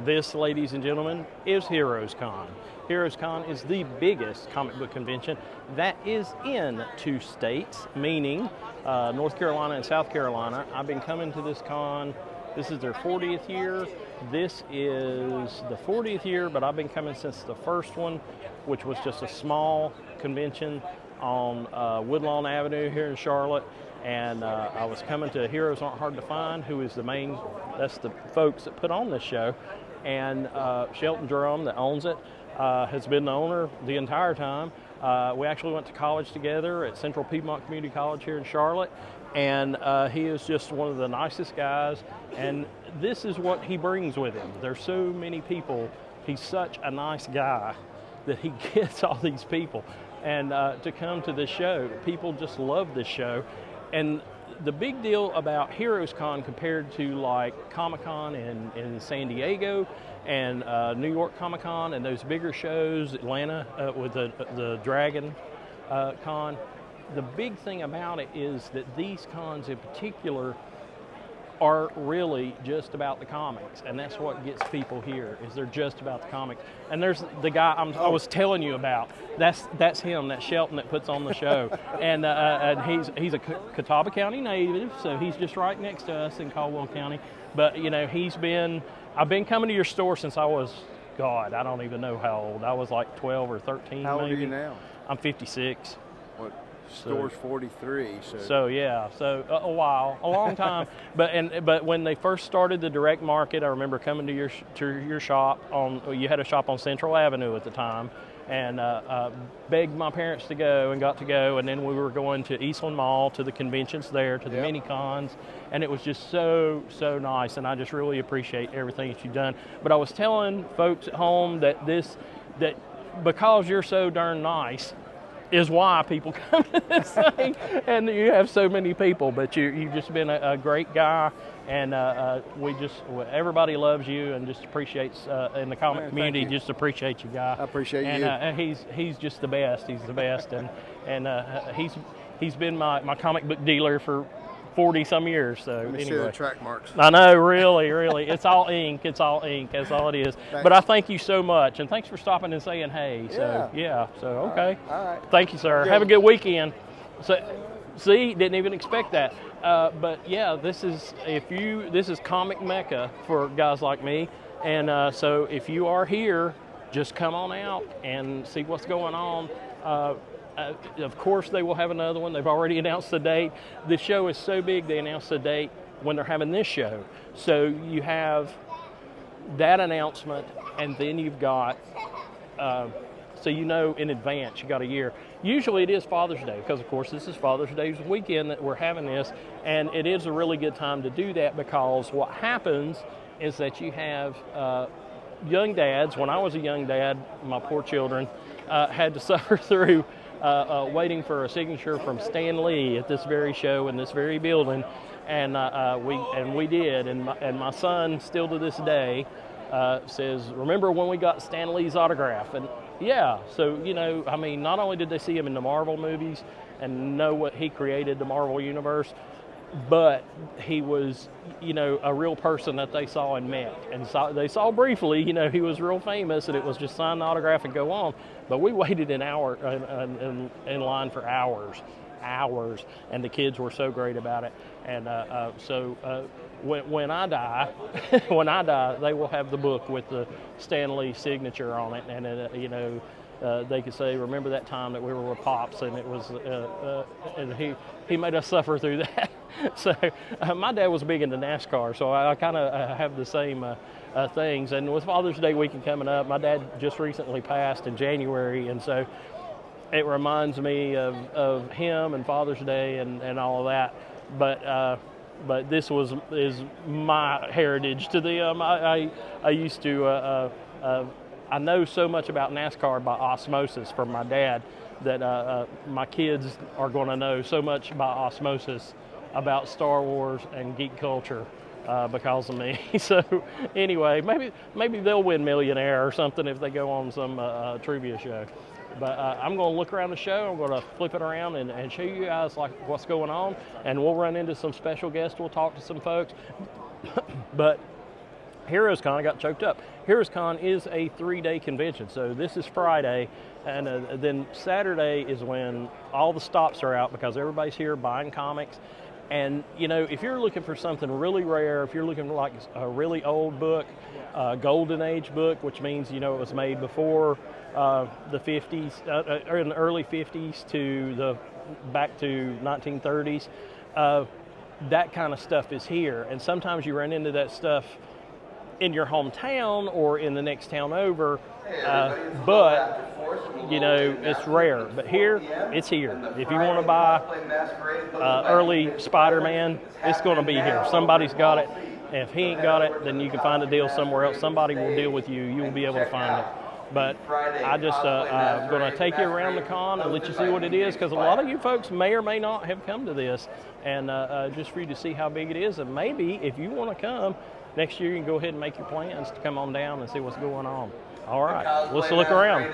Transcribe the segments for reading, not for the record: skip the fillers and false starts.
This, ladies and gentlemen, is Heroes Con. Heroes Con is the biggest comic book convention that is in 2 states, meaning North Carolina and South Carolina. I've been coming to this con. This is their 40th year. This is the 40th year, but I've been coming since the first one, which was just a small convention on Woodlawn Avenue here in Charlotte. And I was coming to Heroes Aren't Hard to Find, who is that's the folks that put on this show. And Shelton Drum, that owns it, has been the owner the entire time. We actually went to college together at Central Piedmont Community College here in Charlotte. And he is just one of the nicest guys. And this is what he brings with him. There's so many people. He's such a nice guy that he gets all these people. And to come to this show, people just love this show. And the big deal about Heroes Con compared to like Comic-Con in San Diego and New York Comic-Con and those bigger shows, Atlanta with the Dragon Con, the big thing about it is that these cons in particular are really just about the comics, and that's what gets people here, is they're just about the comics. And there's the guy I was telling you about. That's him, that's Shelton that puts on the show. And he's a Catawba County native, so he's just right next to us in Caldwell County. But you know, I've been coming to your store since I was, God, I don't even know how old. I was like 12 or 13. How old maybe. are you now? I'm 56. What? Store's 43, so yeah, a while, a long time. but when they first started the direct market, I remember coming to your shop you had a shop on Central Avenue at the time, and begged my parents to go and got to go, and then we were going to Eastland Mall to the conventions there, to the mini cons, and it was just so nice, and I just really appreciate everything that you've done. But I was telling folks at home that because you're so darn nice is why people come to this thing, and you have so many people. But you've just been a great guy, and everybody loves you and just appreciates in the comic community. Just appreciate you, guy. I appreciate you. And he's just the best. He's the best, and he's been my comic book dealer for 40 some years. So Let me see the track marks. I know, really, it's all ink. That's all it is. Thanks. But I thank you so much, and thanks for stopping and saying hey. So okay. All right. Thank you, sir. Have a good weekend. So, see, didn't even expect that. But yeah, this is comic mecca for guys like me, and so if you are here, just come on out and see what's going on. Of course, they will have another one. They've already announced the date. The show is so big, they announced the date when they're having this show. So you have that announcement, and then you've got, so you know in advance, you got a year. Usually it is Father's Day, because of course this is Father's Day's weekend that we're having this, and it is a really good time to do that, because what happens is that you have young dads. When I was a young dad, my poor children had to suffer through waiting for a signature from Stan Lee at this very show in this very building, and we did, and my son still to this day says, "Remember when we got Stan Lee's autograph?" And yeah, so you know, I mean, not only did they see him in the Marvel movies and know what he created, the Marvel universe, but he was, you know, a real person that they saw and met, and they saw briefly, you know, he was real famous, and it was just sign the autograph and go on. But we waited an hour in line for hours, and the kids were so great about it. And when I die, they will have the book with the Stan Lee signature on it, and you know. They could say, "Remember that time that we were with Pops, and it was, and he made us suffer through that." So my dad was big into NASCAR, so I kind of have the same things. And with Father's Day weekend coming up, my dad just recently passed in January, and so it reminds me of him and Father's Day and all of that. But this is my heritage to them. I used to. I know so much about NASCAR by osmosis from my dad that my kids are going to know so much by osmosis about Star Wars and geek culture because of me. So anyway, maybe they'll win Millionaire or something if they go on some trivia show. But I'm going to look around the show. I'm going to flip it around and show you guys like what's going on, and we'll run into some special guests. We'll talk to some folks. But Heroes Con, I got choked up. Heroes Con is a 3-day convention. So this is Friday, and then Saturday is when all the stops are out because everybody's here buying comics. And, you know, if you're looking for something really rare, if you're looking for like a really old book, golden age book, which means, you know, it was made before the 50s, or in the early 50s to back to 1930s, that kind of stuff is here. And sometimes you run into that stuff in your hometown or in the next town over, but you know, it's rare. But here, it's here. If you want to buy early Spider-Man, it's going to be here. Somebody's got it. And if he ain't got it, then you can find a deal somewhere else. Somebody will deal with you. You'll be able to find it. But I just I'm going to take you around the con and let you see what it is, because a lot of you folks may or may not have come to this, and just for you to see how big it is. And maybe if you want to come next year, you can go ahead and make your plans to come on down and see what's going on. All right, let's look around.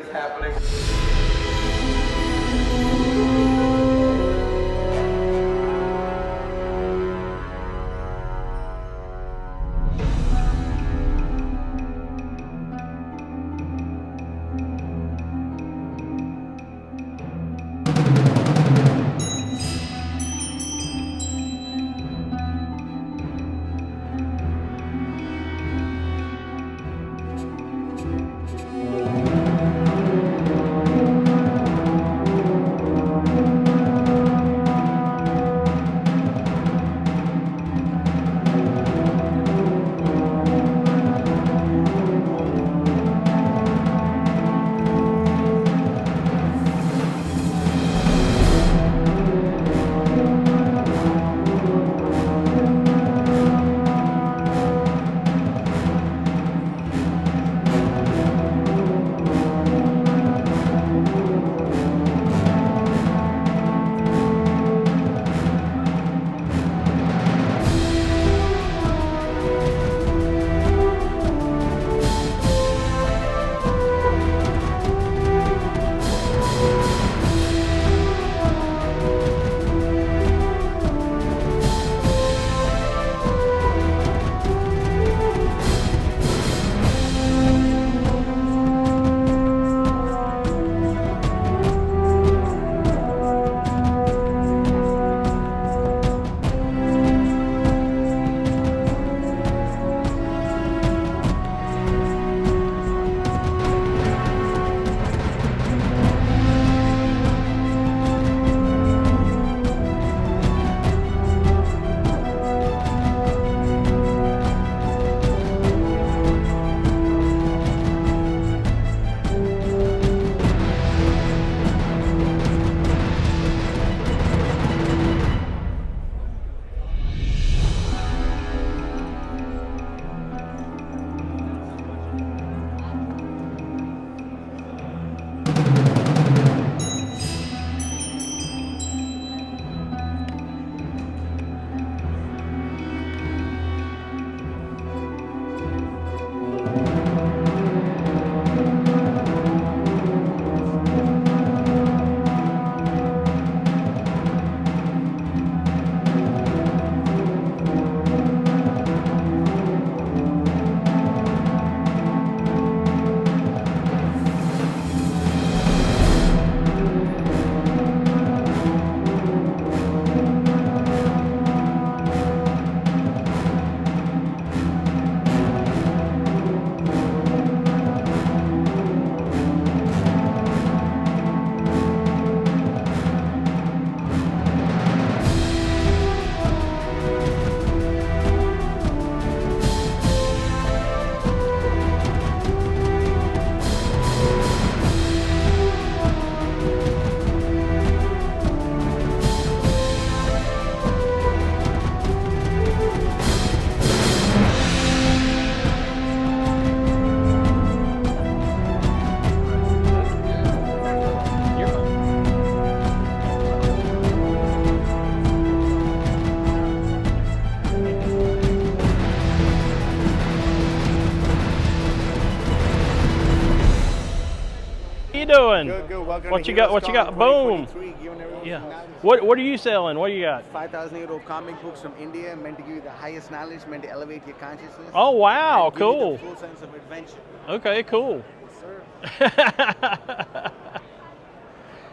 doing? Good. Welcome What to you got? Heroes What you got? Con Boom. 2023, giving everyone Yeah. some knowledge. What are you selling? What do you got? 5,000-year-old comic books from India, meant to give you the highest knowledge, meant to elevate your consciousness. Oh wow, and give you cool. the full sense of adventure. Okay, cool. Yes,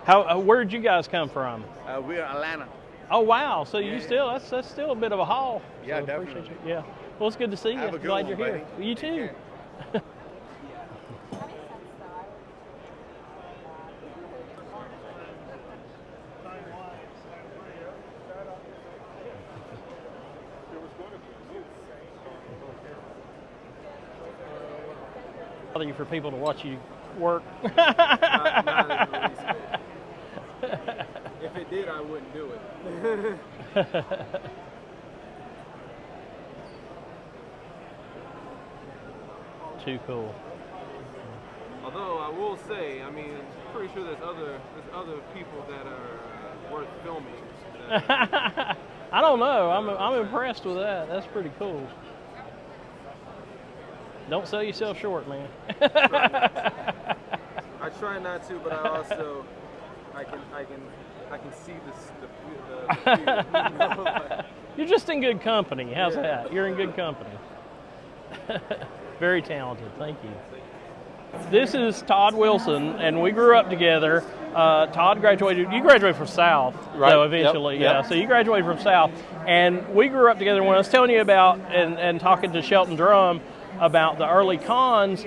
sir. Where'd you guys come from? We're Atlanta. Oh wow, so you Yeah. still that's still a bit of a haul. Yeah, So appreciate definitely. you. Yeah. Well, it's good to see you. Have a good Glad one, you're here. buddy. You Take too. care. Bother you for people to watch you work. Not in the least bit. If it did, I wouldn't do it. Too cool. Although I will say, I mean, pretty sure there's other people that are worth filming. I don't know. I'm impressed with that. That's pretty cool. Don't sell yourself short, man. I try not to, but I also I can see the fear, you know, like, You're just in good company. How's Yeah. that? You're in good company. Very talented. Thank you. This is Todd Wilson, and we grew up together. Todd graduated. You graduated from South, Right. though, eventually. Yep. Yeah. Yep. So you graduated from South, and we grew up together. When I was telling you about and talking to Shelton Drum about the early cons,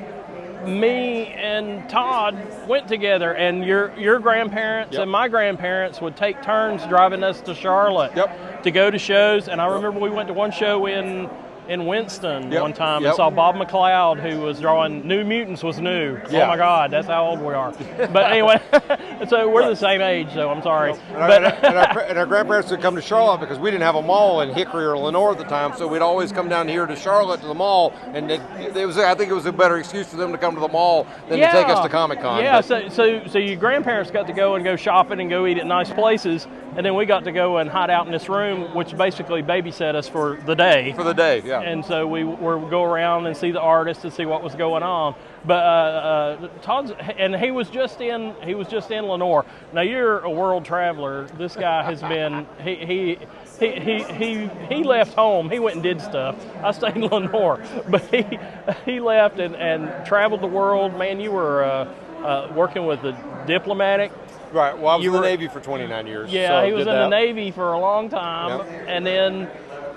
me and Todd went together, and your grandparents Yep. and my grandparents would take turns driving us to Charlotte Yep. to go to shows. And I remember we went to one show in Winston Yep. one time and Yep. saw Bob McLeod, who was drawing New Mutants was new. Yeah. Oh my God, that's how old we are. But anyway, so we're the same age, so I'm sorry. And our grandparents would come to Charlotte because we didn't have a mall in Hickory or Lenore at the time, so we'd always come down here to Charlotte to the mall, and I think it was a better excuse for them to come to the mall than to take us to Comic-Con. Yeah, But- so your grandparents got to go shopping and go eat at nice places, and then we got to go and hide out in this room, which basically babysat us for the day. for the day, yeah. And so we were go around and see the artists and see what was going on. But Todd's, and he was just in Lenore. Now you're a world traveler. This guy has been he left home. He went and did stuff. I stayed in Lenore, but he left and traveled the world. Man, you were working with the diplomatic. Right, well, I was You in the were- Navy for 29 years. Yeah, so he was did in the that. Navy for a long time, Yep. and then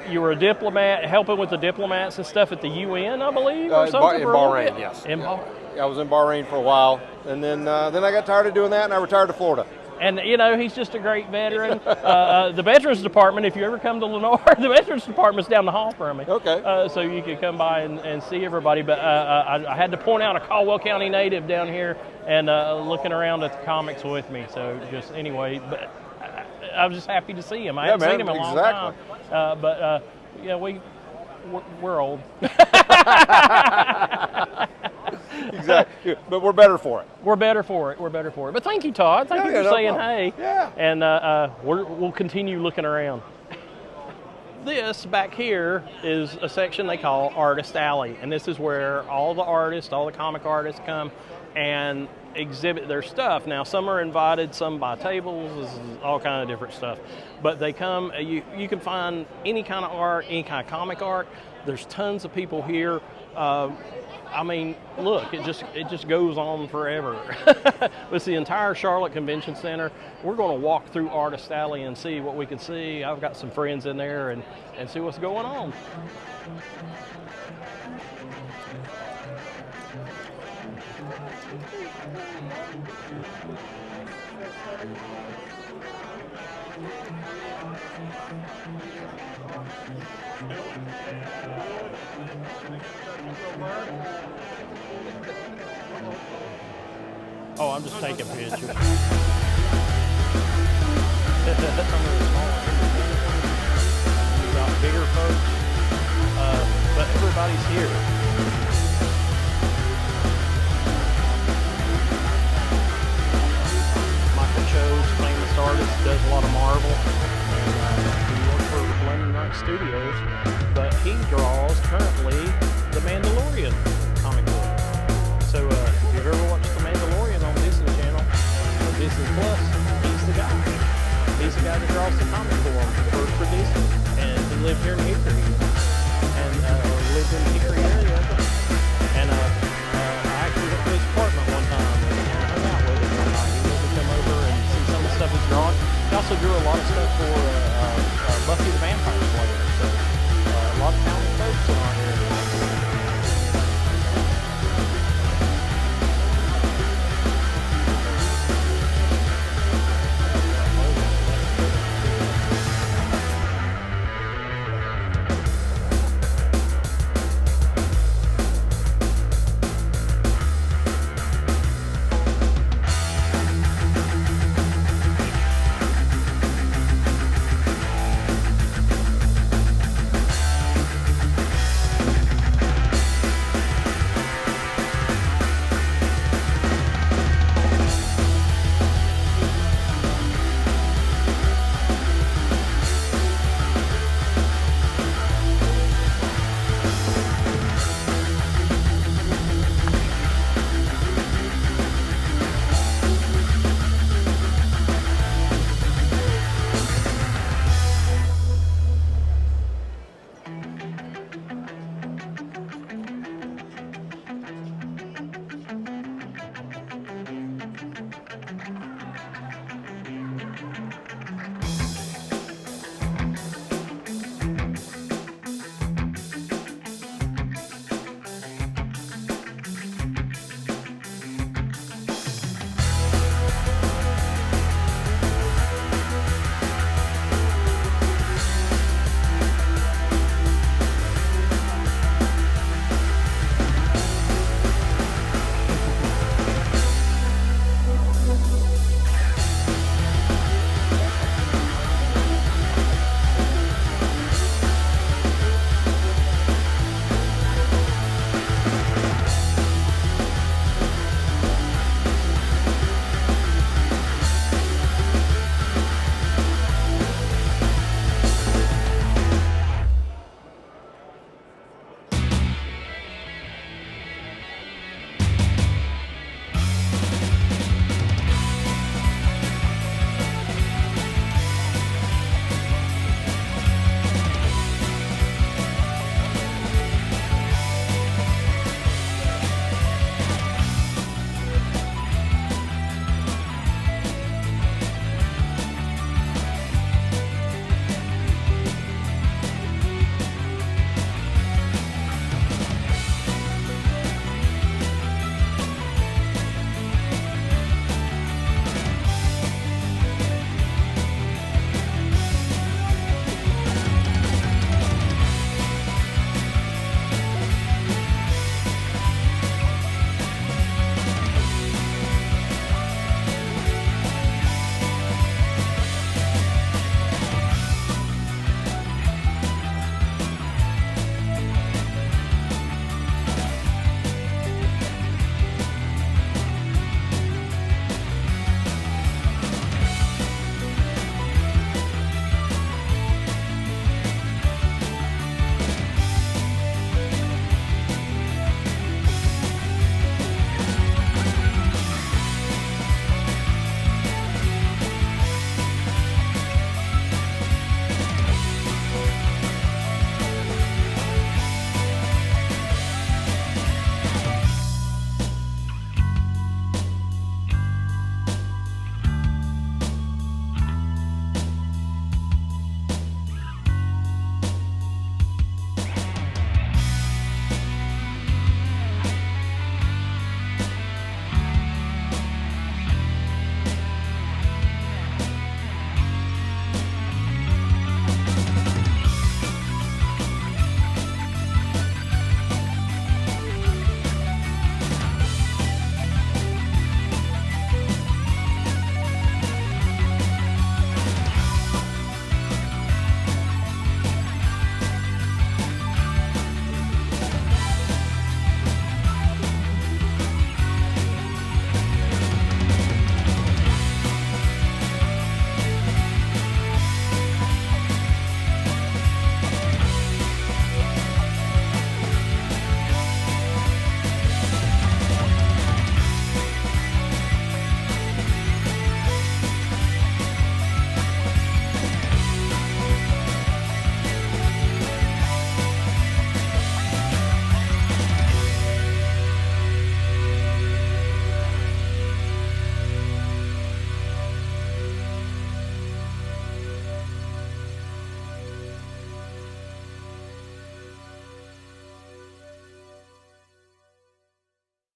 you were a diplomat, helping with the diplomats and stuff at the UN, I believe, or In something. for a little Bahrain, bit? yes. In Bahrain. I was in Bahrain for a while, and then I got tired of doing that, and I retired to Florida. And, you know, he's just a great veteran. The Veterans Department, if you ever come to Lenore, the Veterans Department's down the hall from me. Okay. So you could come by and see everybody. But I had to point out a Caldwell County native down here and looking around at the comics with me. So just anyway, but I was just happy to see him. I hadn't man, seen him in a long exactly. time. But yeah, we're old. Exactly, but we're better for it. We're better for it. We're better for it. But thank you, Todd. Thank you Yeah, for no saying problem. hey. Yeah. And we'll continue looking around. This back here is a section they call Artist Alley, and this is where all the artists, all the comic artists come and exhibit their stuff. Now, some are invited, some buy tables, this is all kind of different stuff. But they come, you can find any kind of art, any kind of comic art. There's tons of people here. I mean, look, it just goes on forever. It's the entire Charlotte Convention Center. We're going to walk through Artist Alley and see what we can see. I've got some friends in there and see what's going on. Oh, I'm just taking pictures. Some of the smaller We've got bigger folks, but everybody's here. Michael Cho's famous artist, does a lot of Marvel, and he works for London Night Studios, but he draws currently the Mandalorian comic book. So if you've ever watched The Mandalorian on Disney Channel,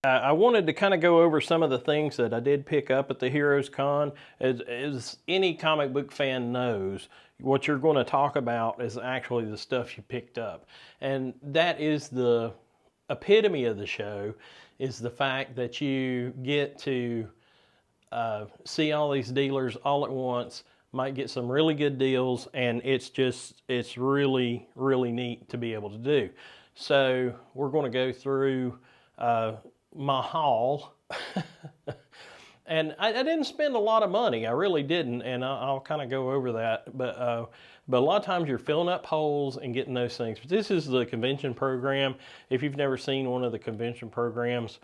I wanted to kind of go over some of the things that I did pick up at the Heroes Con. As any comic book fan knows, what you're going to talk about is actually the stuff you picked up. And that is the epitome of the show, is the fact that you get to see all these dealers all at once, might get some really good deals, and it's really, really neat to be able to do. So we're going to go through my haul. And I didn't spend a lot of money. I really didn't, and I'll kind of go over that. But a lot of times you're filling up holes and getting those things. But this is the convention program. If you've never seen one of the convention programs,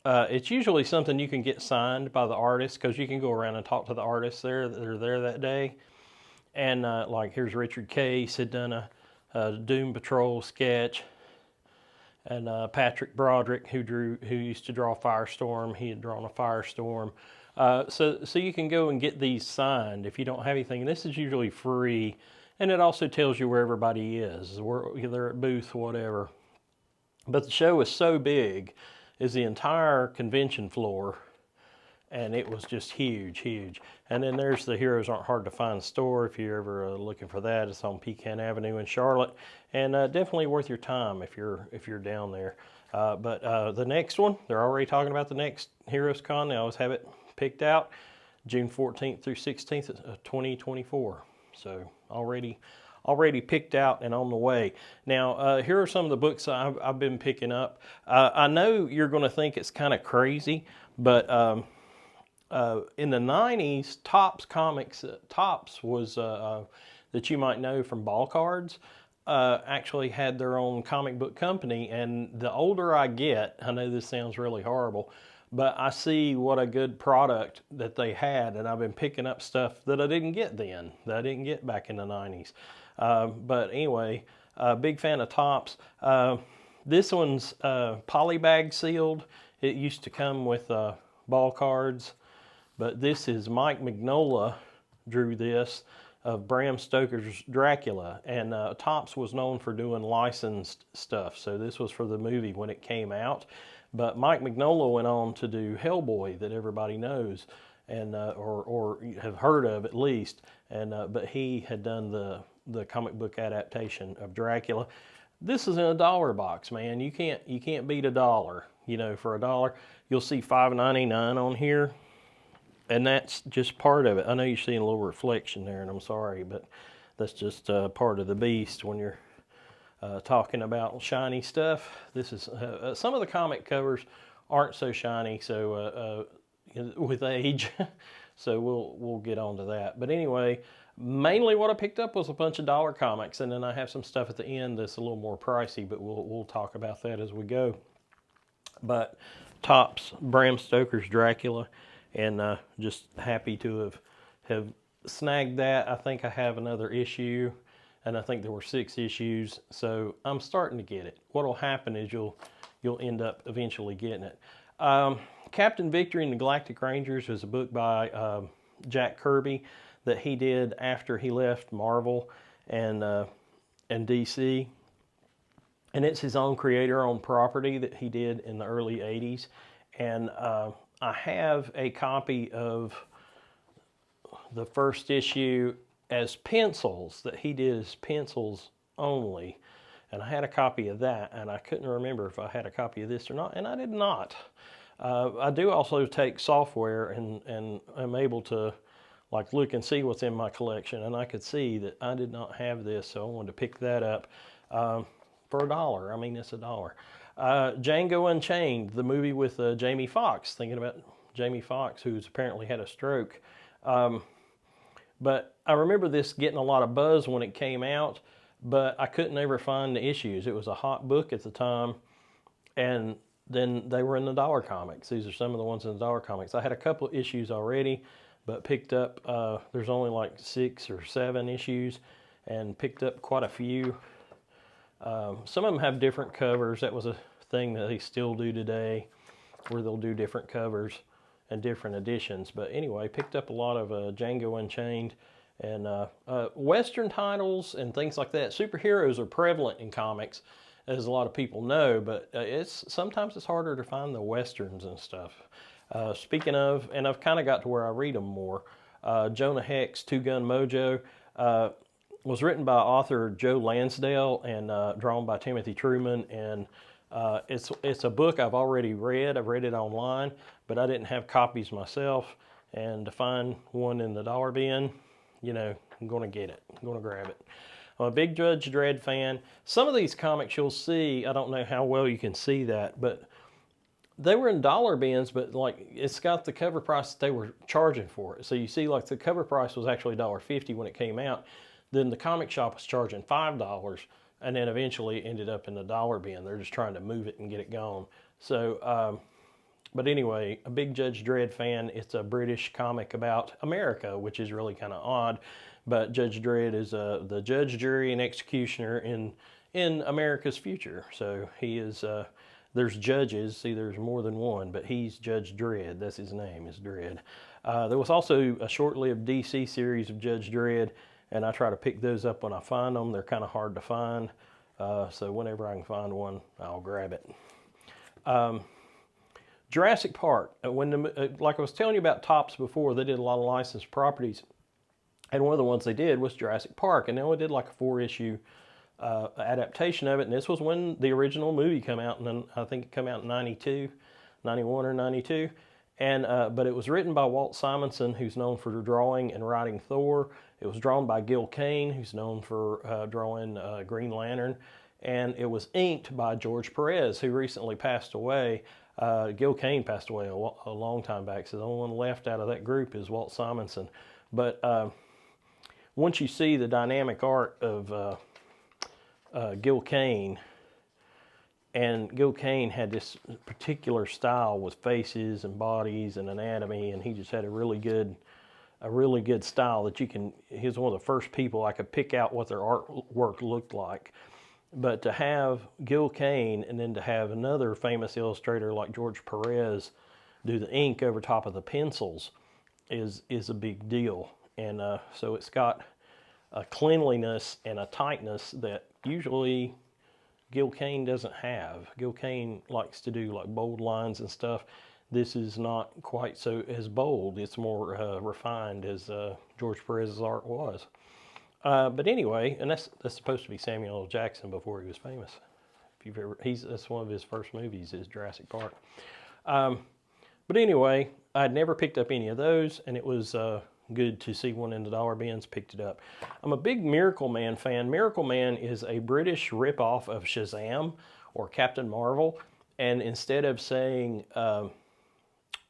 it's usually something you can get signed by the artists, because you can go around and talk to the artists that are there that day. And like here's Richard Case had done a Doom Patrol sketch. And Patrick Broderick, who used to draw Firestorm, he had drawn a Firestorm. So you can go and get these signed if you don't have anything. And this is usually free, and it also tells you where everybody is, where they're at booth, whatever. But the show is so big, is the entire convention floor, and it was just huge, huge. And then there's the Heroes Aren't Hard to Find store if you're ever looking for that. It's on Pecan Avenue in Charlotte, and definitely worth your time if you're down there. But the next one, they're already talking about the next Heroes Con. They always have it picked out, June 14th through 16th of 2024. So already picked out and on the way. Now, here are some of the books I've been picking up. I know you're going to think it's kind of crazy, but in the 90s, Topps Comics, Topps was, that you might know from Ball Cards, actually had their own comic book company. And the older I get, I know this sounds really horrible, but I see what a good product that they had, and I've been picking up stuff that I didn't get then, that I didn't get back in the 90s. But anyway, big fan of Topps. This one's polybag sealed. It used to come with Ball Cards. But this is Mike Mignola drew this, of Bram Stoker's Dracula. And Topps was known for doing licensed stuff. So this was for the movie when it came out. But Mike Mignola went on to do Hellboy, that everybody knows, and or have heard of at least. And but he had done the comic book adaptation of Dracula. This is in a $1 box, man. You can't beat $1. You know, for $1, you'll see $5.99 on here. And that's just part of it. I know you're seeing a little reflection there, and I'm sorry, but that's just part of the beast when you're talking about shiny stuff. This is some of the comic covers aren't so shiny, so with age. So we'll get on to that. But anyway, mainly what I picked up was a bunch of dollar comics, and then I have some stuff at the end that's a little more pricey, but we'll talk about that as we go. But Topps, Bram Stoker's Dracula. And just happy to have snagged that. I think I have another issue, and I think there were 6 issues, so I'm starting to get it. What'll happen is you'll end up eventually getting it. Captain Victory and the Galactic Rangers is a book by Jack Kirby that he did after he left Marvel and DC, and it's his own creator-owned property that he did in the early '80s, and I have a copy of the first issue as pencils, that he did as pencils only. And I had a copy of that, and I couldn't remember if I had a copy of this or not, and I did not. I do also take software and I'm able to like look and see what's in my collection, and I could see that I did not have this, so I wanted to pick that up for $1. I mean, it's $1. Django Unchained, the movie with Jamie Foxx, thinking about Jamie Foxx, who's apparently had a stroke. But I remember this getting a lot of buzz when it came out, but I couldn't ever find the issues. It was a hot book at the time, and then they were in the dollar comics. These are some of the ones in the dollar comics. I had a couple of issues already, but picked up, there's only like 6 or 7 issues, and picked up quite a few. Some of them have different covers. That was a thing that they still do today, where they'll do different covers and different editions. But anyway, picked up a lot of Django Unchained and Western titles and things like that. Superheroes are prevalent in comics, as a lot of people know, but sometimes it's harder to find the westerns and stuff. Speaking of, and I've kind of got to where I read them more. Jonah Heck's Two Gun Mojo was written by author Joe Lansdale and drawn by Timothy Truman, and it's a book I've already read. I've read it online, but I didn't have copies myself. And to find one in the dollar bin, you know, I'm going to get it. I'm going to grab it. I'm a big Judge Dredd fan. Some of these comics you'll see, I don't know how well you can see that, but they were in dollar bins, but like it's got the cover price that they were charging for it. So you see, like the cover price was actually $1.50 when it came out. Then the comic shop was charging $5, and then eventually it ended up in the dollar bin. They're just trying to move it and get it gone. So, but anyway, a big Judge Dredd fan. It's a British comic about America, which is really kind of odd. But Judge Dredd is the judge, jury, and executioner in America's future. So he is. There's judges. See, there's more than one, but he's Judge Dredd. That's his name, is Dredd. There was also a short-lived DC series of Judge Dredd, and I try to pick those up when I find them. They're kind of hard to find, so whenever I can find one, I'll grab it. Jurassic Park. Like I was telling you about Topps before, they did a lot of licensed properties, and one of the ones they did was Jurassic Park, and they only did like a 4-issue adaptation of it, and this was when the original movie came out, and then I think it came out in 92, 91 or 92, and but it was written by Walt Simonson, who's known for drawing and writing Thor. It was drawn by Gil Kane, who's known for drawing Green Lantern, and it was inked by George Perez, who recently passed away. Gil Kane passed away a long time back, so the only one left out of that group is Walt Simonson. But once you see the dynamic art of Gil Kane, and Gil Kane had this particular style with faces and bodies and anatomy, and he just had a really good style that he was one of the first people I could pick out what their artwork looked like. But to have Gil Kane and then to have another famous illustrator like George Perez do the ink over top of the pencils is a big deal. And so it's got a cleanliness and a tightness that usually Gil Kane doesn't have. Gil Kane likes to do like bold lines and stuff. This is not quite so as bold. It's more refined as George Perez's art was. But anyway, and that's supposed to be Samuel L. Jackson before he was famous. If you've ever, that's one of his first movies is Jurassic Park. But anyway, I'd never picked up any of those, and it was good to see one in the dollar bins. Picked it up. I'm a big Miracle Man fan. Miracle Man is a British ripoff of Shazam or Captain Marvel, and instead of saying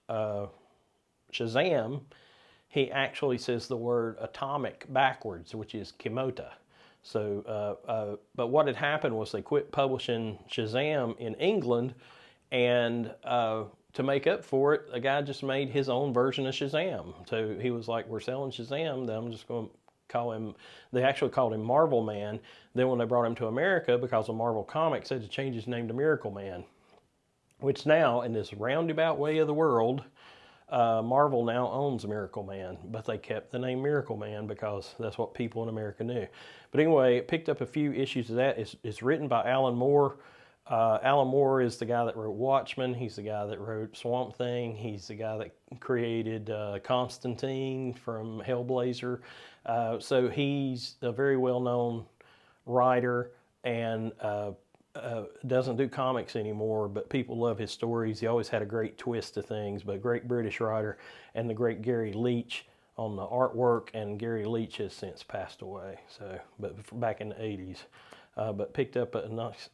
Shazam, he actually says the word atomic backwards, which is Kimota. So, but what had happened was they quit publishing Shazam in England, and to make up for it, a guy just made his own version of Shazam. So he was like, we're selling Shazam, then I'm just going to call him, they actually called him Marvel Man. Then when they brought him to America, because of Marvel Comics, they had to change his name to Miracle Man, which now, in this roundabout way of the world, Marvel now owns Miracle Man, but they kept the name Miracle Man because that's what people in America knew. But anyway, it picked up a few issues of that. It's written by Alan Moore. Alan Moore is the guy that wrote Watchmen. He's the guy that wrote Swamp Thing. He's the guy that created Constantine from Hellblazer. So he's a very well-known writer and doesn't do comics anymore, but people love his stories. He always had a great twist to things, but great British writer, and the great Gary Leach on the artwork, and Gary Leach has since passed away, so, but back in the 80s. But picked up a nice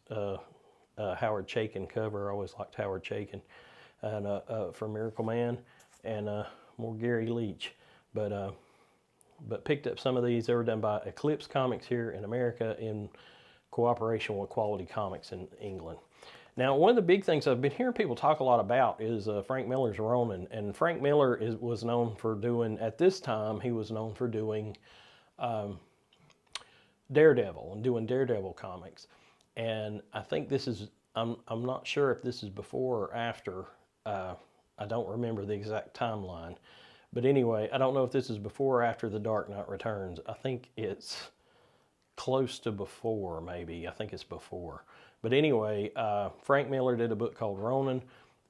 Howard Chaykin cover. I always liked Howard Chaykin, and for Miracle Man, and more Gary Leach. But picked up some of these. They were done by Eclipse Comics here in America in cooperation with Quality Comics in England. Now, one of the big things I've been hearing people talk a lot about is Frank Miller's Ronin. And Frank Miller was known for doing, at this time, he was known for doing Daredevil and doing Daredevil comics. And I think this is, I'm not sure if this is before or after. I don't remember the exact timeline. But anyway, I don't know if this is before or after The Dark Knight Returns. I think it's close to before, maybe. I think it's before. But anyway, Frank Miller did a book called Ronin,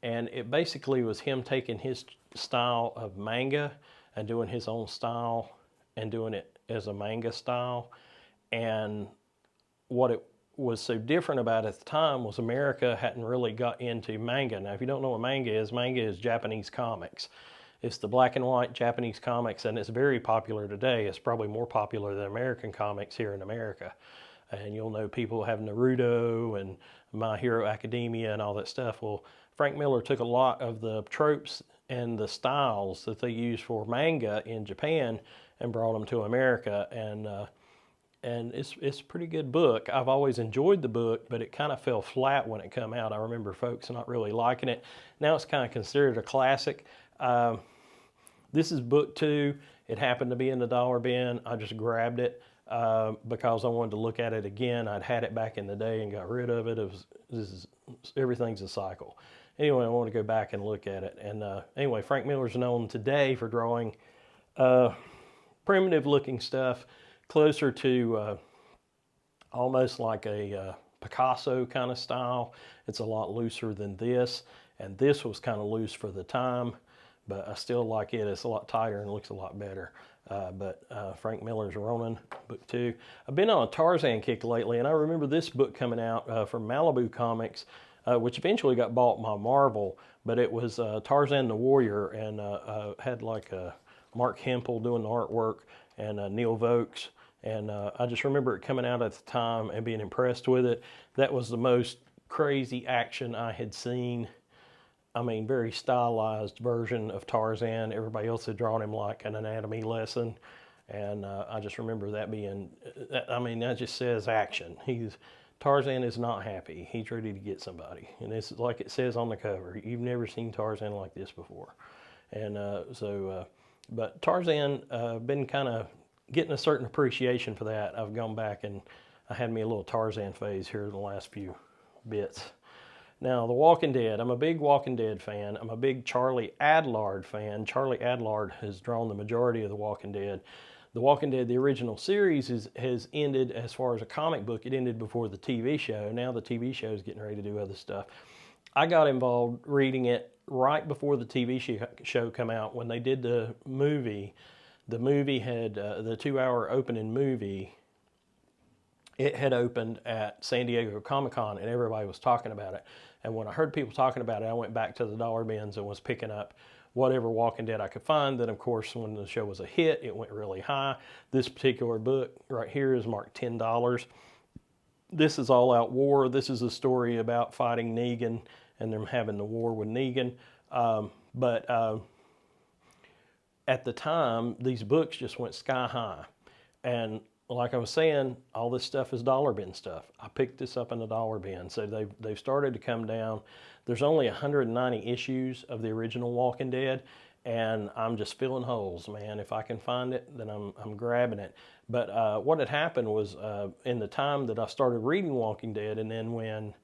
and it basically was him taking his style of manga and doing his own style and doing it as a manga style. And what it was so different about at the time was America hadn't really got into manga. Now, if you don't know what manga is Japanese comics. It's the black and white Japanese comics, and it's very popular today. It's probably more popular than American comics here in America. And you'll know people have Naruto and My Hero Academia and all that stuff. Well, Frank Miller took a lot of the tropes and the styles that they use for manga in Japan and brought them to America. And it's a pretty good book. I've always enjoyed the book, but it kind of fell flat when it came out. I remember folks not really liking it. Now it's kind of considered a classic. This is book 2. It happened to be in the dollar bin. I just grabbed it because I wanted to look at it again. I'd had it back in the day and got rid of it. Everything's a cycle. Anyway, I want to go back and look at it. And anyway, Frank Miller's known today for drawing primitive-looking stuff, closer to almost like a Picasso kind of style. It's a lot looser than this, and this was kind of loose for the time, but I still like it. It's a lot tighter and looks a lot better. But Frank Miller's Ronin, book 2. I've been on a Tarzan kick lately, and I remember this book coming out from Malibu Comics, which eventually got bought by Marvel, but it was Tarzan the Warrior, and had like Mark Hempel doing the artwork, and Neil Vokes. And I just remember it coming out at the time and being impressed with it. That was the most crazy action I had seen. I mean, very stylized version of Tarzan. Everybody else had drawn him like an anatomy lesson. And I just remember that being, I mean, that just says action. Tarzan is not happy. He's ready to get somebody. And it's like it says on the cover. You've never seen Tarzan like this before. And but Tarzan, been kind of getting a certain appreciation for that. I've gone back and I had me a little Tarzan phase here in the last few bits. Now, The Walking Dead. I'm a big Walking Dead fan. I'm a big Charlie Adlard fan. Charlie Adlard has drawn the majority of The Walking Dead. The Walking Dead, the original series, has ended as far as a comic book. It ended before the TV show. Now the TV show is getting ready to do other stuff. I got involved reading it right before the TV show come out. When they did the movie had, the 2-hour opening movie, it had opened at San Diego Comic-Con, and everybody was talking about it. And when I heard people talking about it, I went back to the dollar bins and was picking up whatever Walking Dead I could find. Then, of course, when the show was a hit, it went really high. This particular book right here is marked $10. This is All Out War. This is a story about fighting Negan and them having the war with Negan. But at the time, these books just went sky high. And like I was saying, all this stuff is dollar bin stuff. I picked this up in the dollar bin. So they've started to come down. There's only 190 issues of the original Walking Dead, and I'm just filling holes, man. If I can find it, then I'm grabbing it. But what had happened was in the time that I started reading Walking Dead, and then when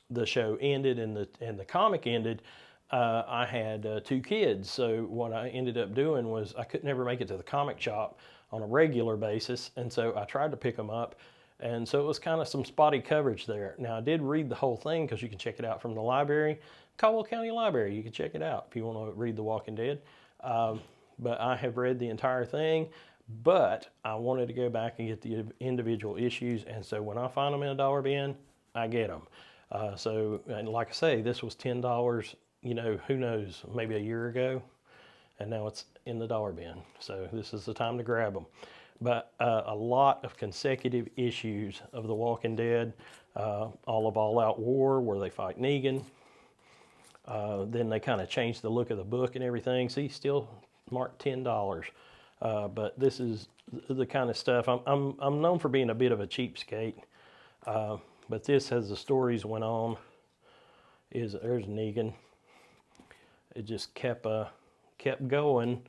the show ended and the comic ended, I had 2 kids. So what I ended up doing was I could never make it to the comic shop on a regular basis, and so I tried to pick them up, and so it was kind of some spotty coverage there. Now, I did read the whole thing because you can check it out from the library, Caldwell County Library. You can check it out if you want to read The Walking Dead. But I have read the entire thing, but I wanted to go back and get the individual issues, and so when I find them in a dollar bin, I get them. And like I say, this was $10, you know, who knows, maybe a year ago, and now it's in the dollar bin. So this is the time to grab them. But a lot of consecutive issues of The Walking Dead, All Out War, where they fight Negan. Then they kind of changed the look of the book and everything. See, still marked $10. But this is the kind of stuff. I'm known for being a bit of a cheapskate. But this, as the stories went on, there's Negan. It just kept going,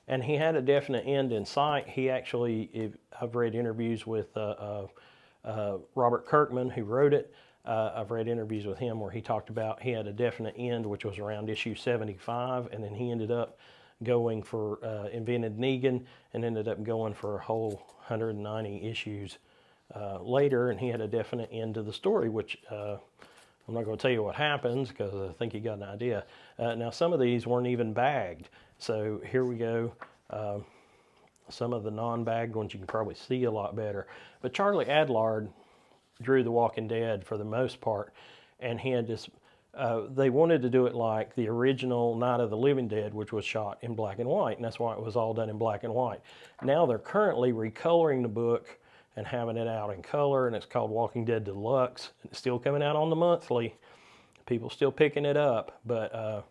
and he had a definite end in sight. He actually, I've read interviews with Robert Kirkman, who wrote it. I've read interviews with him where he talked about he had a definite end, which was around issue 75, and then he ended up going for, invented Negan, and ended up going for a whole 190 issues later, and he had a definite end to the story, which I'm not going to tell you what happens because I think you got an idea. Now, some of these weren't even bagged. So here we go. Some of the non-bagged ones you can probably see a lot better. But Charlie Adlard drew The Walking Dead for the most part, and he had this, they wanted to do it like the original Night of the Living Dead, which was shot in black and white, and that's why it was all done in black and white. Now they're currently recoloring the book and having it out in color, and it's called Walking Dead Deluxe. It's still coming out on the monthly. People still picking it up, but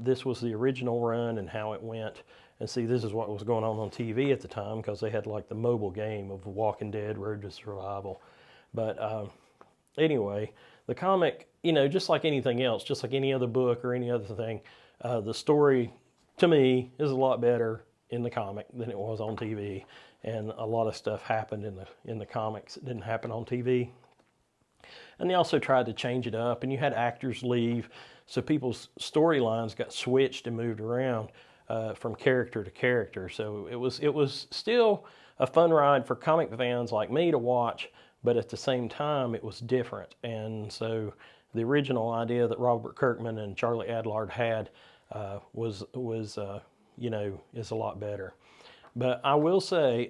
this was the original run and how it went. And see, this is what was going on TV at the time because they had like the mobile game of Walking Dead, Road to Survival. But anyway, the comic, you know, just like anything else, just like any other book or any other thing, the story, to me, is a lot better in the comic than it was on TV. And a lot of stuff happened in the comics that didn't happen on TV. And they also tried to change it up, and you had actors leave, so people's storylines got switched and moved around from character to character. So it was still a fun ride for comic fans like me to watch, but at the same time it was different. And so the original idea that Robert Kirkman and Charlie Adlard had was you know, is a lot better. But I will say,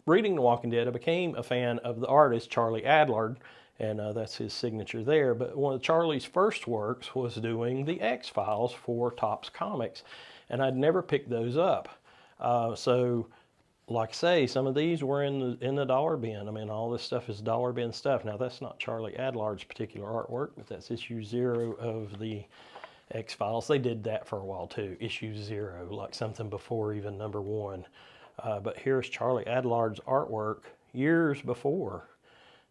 reading The Walking Dead, I became a fan of the artist Charlie Adlard, and that's his signature there. But one of Charlie's first works was doing the X-Files for Topps Comics, and I'd never picked those up. So, like I say, some of these were in the dollar bin. I mean, all this stuff is dollar bin stuff. Now, that's not Charlie Adlard's particular artwork, but that's issue 0 of the X-Files. They did that for a while too, issue 0, like something before even number 1. But here's Charlie Adlard's artwork years before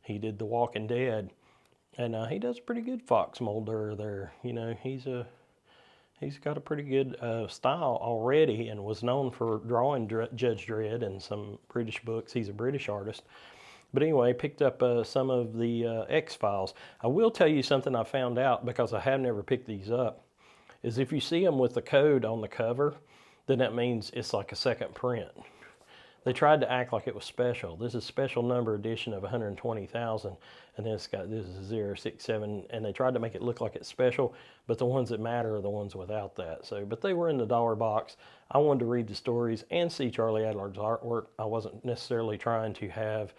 he did The Walking Dead, and he does a pretty good Fox Mulder there. You know, he's got a pretty good style already, and was known for drawing Judge Dredd and some British books. He's a British artist. But anyway, picked up some of the X-Files. I will tell you something I found out, because I have never picked these up, is if you see them with the code on the cover, then that means it's like a second print. They tried to act like it was special. This is special number edition of 120,000, and then it's got, this is 067, and they tried to make it look like it's special, but the ones that matter are the ones without that. So, but they were in the dollar box. I wanted to read the stories and see Charlie Adlard's artwork. I wasn't necessarily trying to have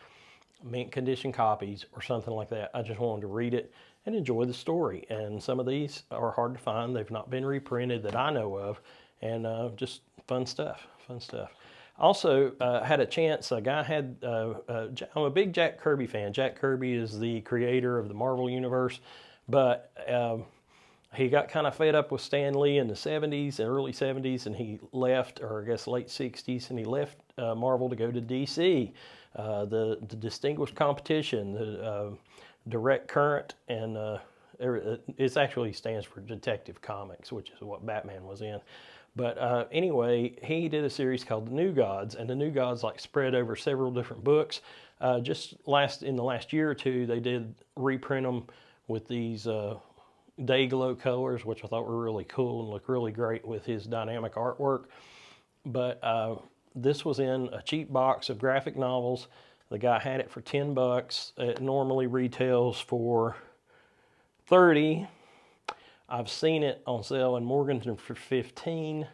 mint condition copies or something like that. I just wanted to read it and enjoy the story. And some of these are hard to find. They've not been reprinted that I know of, and just fun stuff. Also, had a chance, a guy had, I'm a big Jack Kirby fan. Jack Kirby is the creator of the Marvel Universe, but he got kind of fed up with Stan Lee in the 70s, early 70s, and he left, or I guess late 60s, and he left Marvel to go to DC. The Distinguished Competition, the Direct Current, and it actually stands for Detective Comics, which is what Batman was in. But anyway, he did a series called The New Gods, and The New Gods like spread over several different books. Just in the last year or two, they did reprint them with these day glow colors, which I thought were really cool and look really great with his dynamic artwork. But this was in a cheap box of graphic novels. The guy had it for $10. It normally retails for $30. I've seen it on sale in Morganton for $15,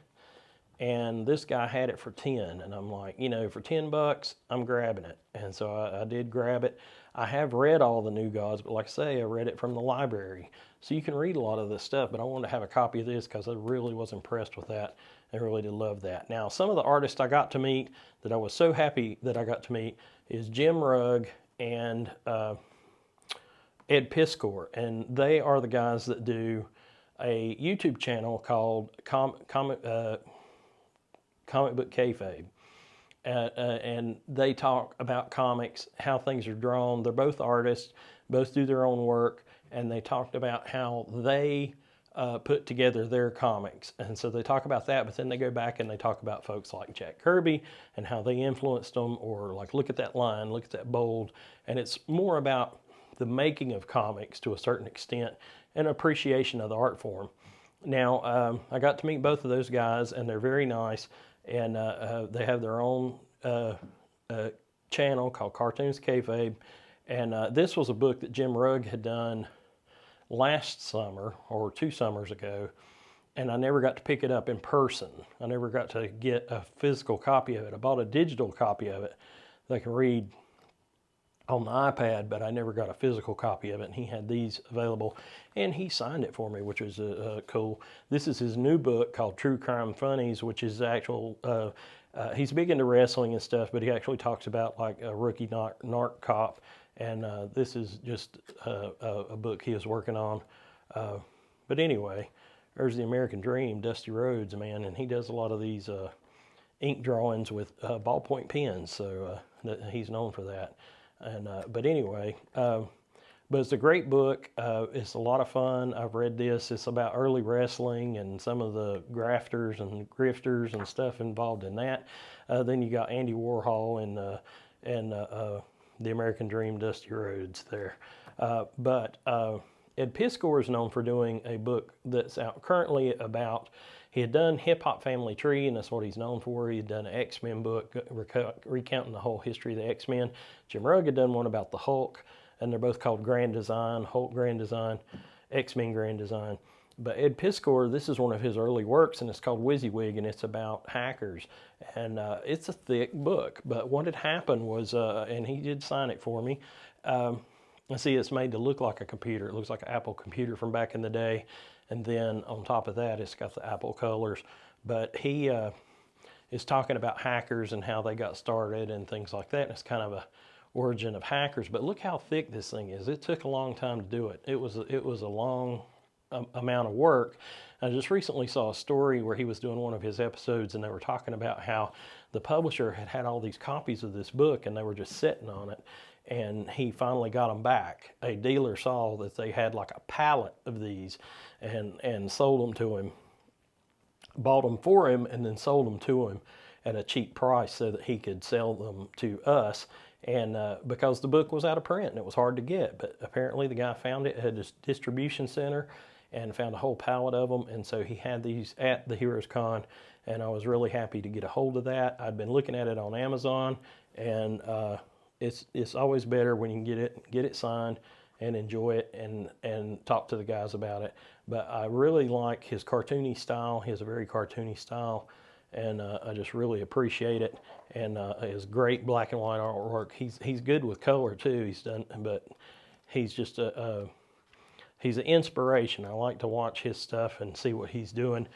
and this guy had it for $10. And I'm like, you know, for $10, I'm grabbing it. And so I did grab it. I have read all the New Gods, but like I say, I read it from the library. So you can read a lot of this stuff, but I wanted to have a copy of this because I really was impressed with that. I really did love that. Now, some of the artists I got to meet that I was so happy that I got to meet is Jim Rugg and Ed Piskor, and they are the guys that do a YouTube channel called Comic Book Kayfabe. And they talk about comics, how things are drawn. They're both artists, both do their own work, and they talked about how they put together their comics. And so they talk about that, but then they go back and they talk about folks like Jack Kirby and how they influenced them, or like, look at that line, look at that bold. And it's more about the making of comics to a certain extent and appreciation of the art form. Now, I got to meet both of those guys, and they're very nice, and they have their own channel called Cartoons Kayfabe, and this was a book that Jim Rugg had done last summer or 2 summers ago, and I never got to pick it up in person. I never got to get a physical copy of it. I bought a digital copy of it that I can read on the iPad, but I never got a physical copy of it, and he had these available, and he signed it for me, which was cool. This is his new book called True Crime Funnies, which is actual, he's big into wrestling and stuff, but he actually talks about like a rookie narc cop, and this is just a book he was working on. But anyway, there's the American Dream, Dusty Rhodes, man, and he does a lot of these ink drawings with ballpoint pens, so he's known for that. And but anyway, but it's a great book. It's a lot of fun. I've read this. It's about early wrestling and some of the grafters and grifters and stuff involved in that. Then you got Andy Warhol and the American Dream, Dusty Rhodes there. But Ed Piskor is known for doing a book that's out currently about. He had done Hip Hop Family Tree, and that's what he's known for. He had done an X-Men book recounting the whole history of the X-Men. Jim Rugg had done one about the Hulk, and they're both called Grand Design, Hulk Grand Design, X-Men Grand Design. But Ed Piskor, this is one of his early works, and it's called WYSIWYG, and it's about hackers. And it's a thick book, but what had happened was, and he did sign it for me, let's see, it's made to look like a computer. It looks like an Apple computer from back in the day. And then on top of that, it's got the Apple colors. But he is talking about hackers and how they got started and things like that. And it's kind of a origin of hackers. But look how thick this thing is. It took a long time to do it. It was a long amount of work. I just recently saw a story where he was doing one of his episodes, and they were talking about how the publisher had all these copies of this book, and they were just sitting on it. And he finally got them back. A dealer saw that they had like a pallet of these and sold them to him, bought them for him, and then sold them to him at a cheap price so that he could sell them to us. And because the book was out of print and it was hard to get, but apparently the guy found it at his distribution center and found a whole pallet of them. And so he had these at the Heroes Con, and I was really happy to get a hold of that. I'd been looking at it on Amazon, and it's always better when you can get it signed and enjoy it and talk to the guys about it. But I really like his cartoony style. He has a very cartoony style, and I just really appreciate it. And his great black and white artwork. He's good with color too. But he's just he's an inspiration. I like to watch his stuff and see what he's doing.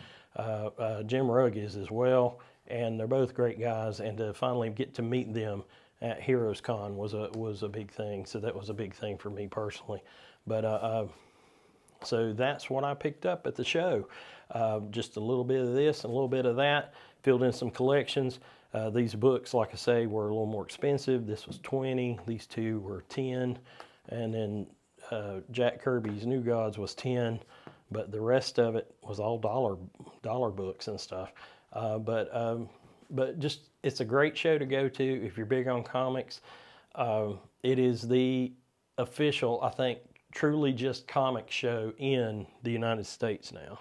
Jim Rugg is as well, and they're both great guys. And to finally get to meet them at Heroes Con was a big thing. So that was a big thing for me personally. But so that's what I picked up at the show. Just a little bit of this and a little bit of that. Filled in some collections. These books, like I say, were a little more expensive. This was $20. These two were $10. And then Jack Kirby's New Gods was $10. But the rest of it was all dollar books and stuff. But just, it's a great show to go to if you're big on comics. It is the official, I think, truly just comic show in the United States now.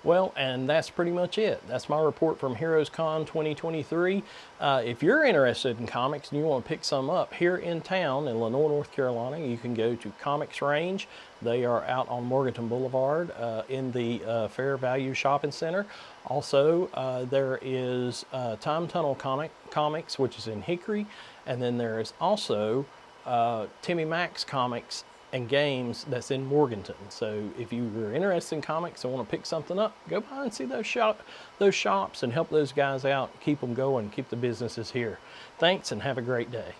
Well, and that's pretty much it. That's my report from Heroes Con 2023. If you're interested in comics and you want to pick some up here in town in Lenoir, North Carolina, you can go to Comics Range. They are out on Morganton Boulevard in the Fair Value Shopping Center. Also, there is Time Tunnel Comics, which is in Hickory. And then there is also Timmy Mac's Comics and Games that's in Morganton. So if you are interested in comics and want to pick something up, go by and see those shops and help those guys out, keep them going, keep the businesses here. Thanks, and have a great day.